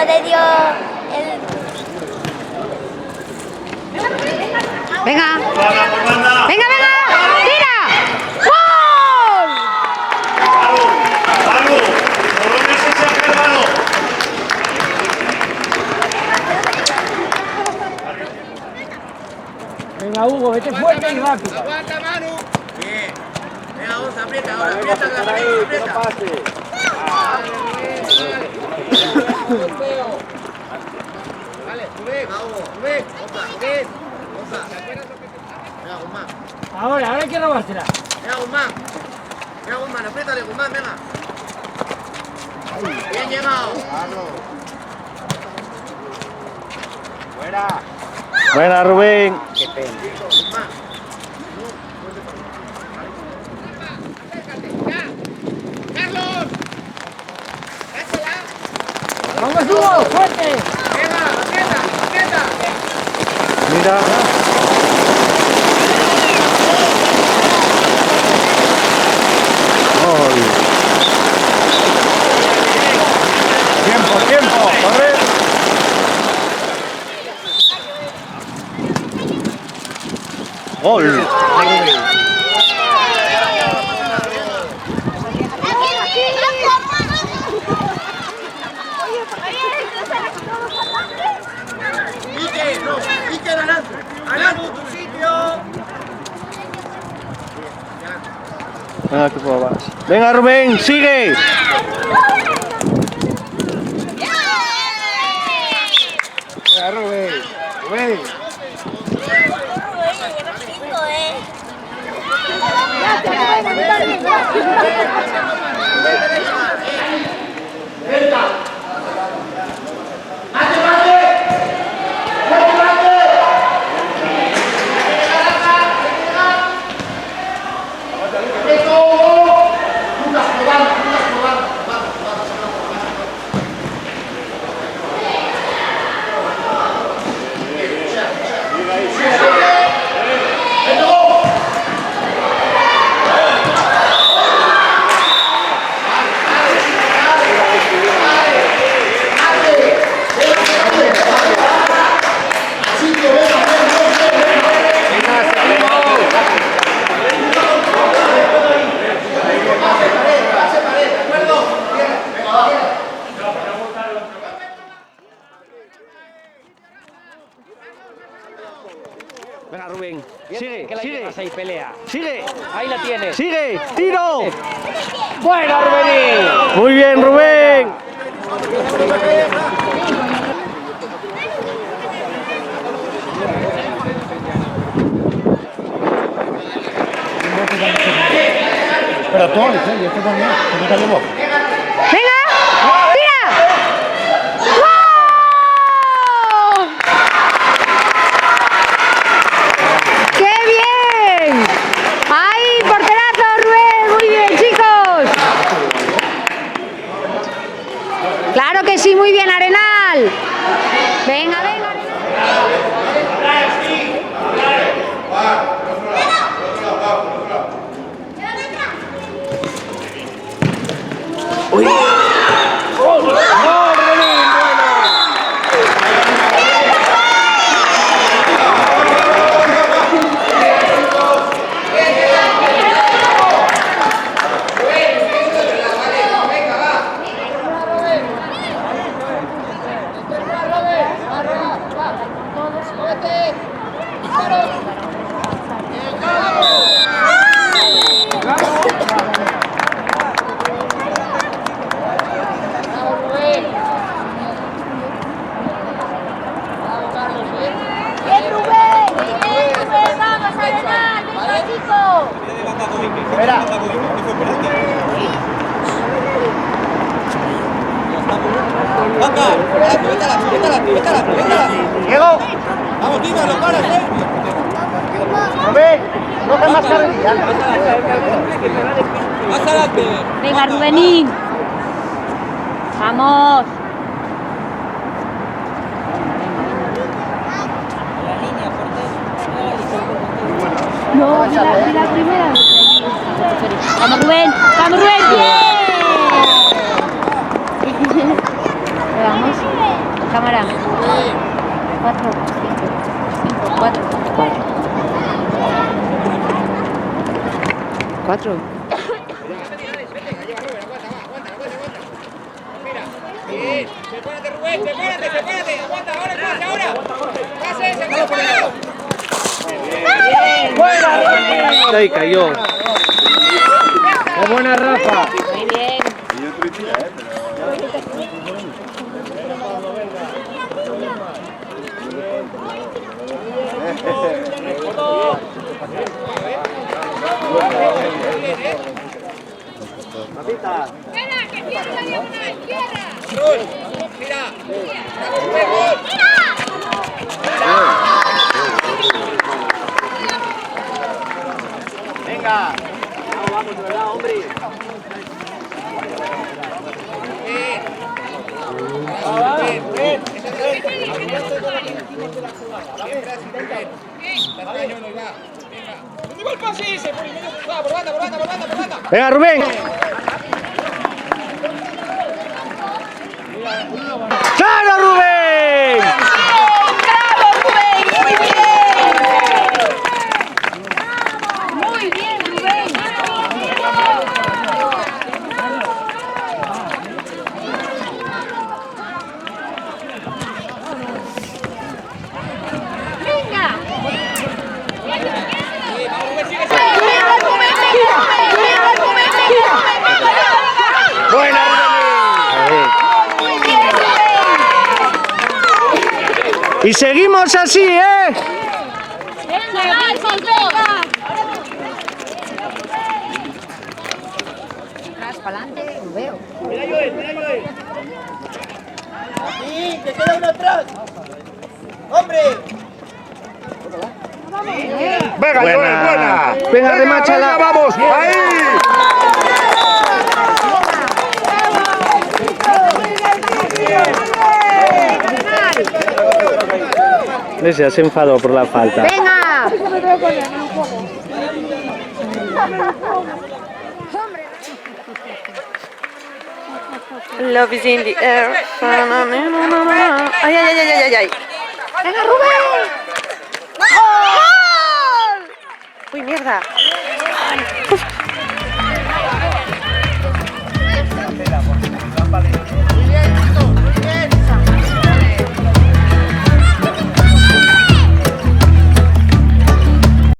le dio el... Venga. Venga, venga. ¡Tira! ¡Gol! ¡Manu! ¿Por dónde se saca el balón? Venga, Hugo, vete fuerte y rápido. Aguanta, Manu. Bien. Venga, vamos, aprieta ahora. Aprieta, aprieta. Vale, sube, Hugo. Sube. Opa, sube. Opa. Venga, Guzmán. Ahora hay que robársela. Venga, Guzmán. Venga, Guzmán, apriétale, Guzmán, venga. Bien llegado. Fuera. Buena, Rubén. Qué pena. Guzmán. ¡Carlos! ¡Dásela! ¡Vamos, Hugo! ¡Fuerte! ¡Venga, aprieta, aprieta! Mira. Gol. Tiempo, tiempo. Corre. Gol. Ike, no, Ike adelante. Adelante, tu sitio. Venga, que puedo más. Venga, Rubén, sigue. Venga, Rubén. Rubén. Venga, Rubén. Sigue, Que la sigue. llevas ahí, pelea. Sigue. Ahí la tienes. Sigue. Tiro. ¡Buena, Rubén! Muy bien, Rubén. Pero tú, y este también, ¿cómo te llevó? ¡Venga! ¡Tira! ¡Gol! ¡Qué bien! ¡Ahí, porterazo, Rubén! ¡Muy bien, chicos! ¡Claro que sí! ¡Muy bien, Arenal! ¡Venga, venga, Arenal! Diego, Vamos, Tito, no paras, Rubén, coge más carrerilla. Más adelante. Venga, Rubenín. Vamos. No, la primera. Vamos, Rubén. Vamos, Rubén. Bien. Vamos. Cámara. 4, 5, 4. 4. Bien. Sepárate, Rubén, sepárate. Aguanta, ahora, ahora. Pase, se queda parado. Ahí cayó. ¡Qué buena, Rafa! Muy bien. Mira. Venga. Vamos, de verdad, hombre. Venga, Rubén. ¡Claro, Rubén! ¡Bravo, Rubén! ¡Muy bien! ¡Muy bien, Rubén! ¡Venga! ¡Buena, Rubén! Y seguimos así, ¿eh? ¡Venga, esos dos! Atrás, para adelante, lo veo. Mira, Joel. Sí, que queda uno atrás. ¡Hombre! Venga, buena. Venga, remáchala. Venga, vamos. Ahí. Se has enfadado por la falta. ¡Venga! Love is in the air. Ay, ay, ay, ay, ay, ay. ¡Venga, Rubén! ¡Gol! Uy, mierda. Muy bien, Tito.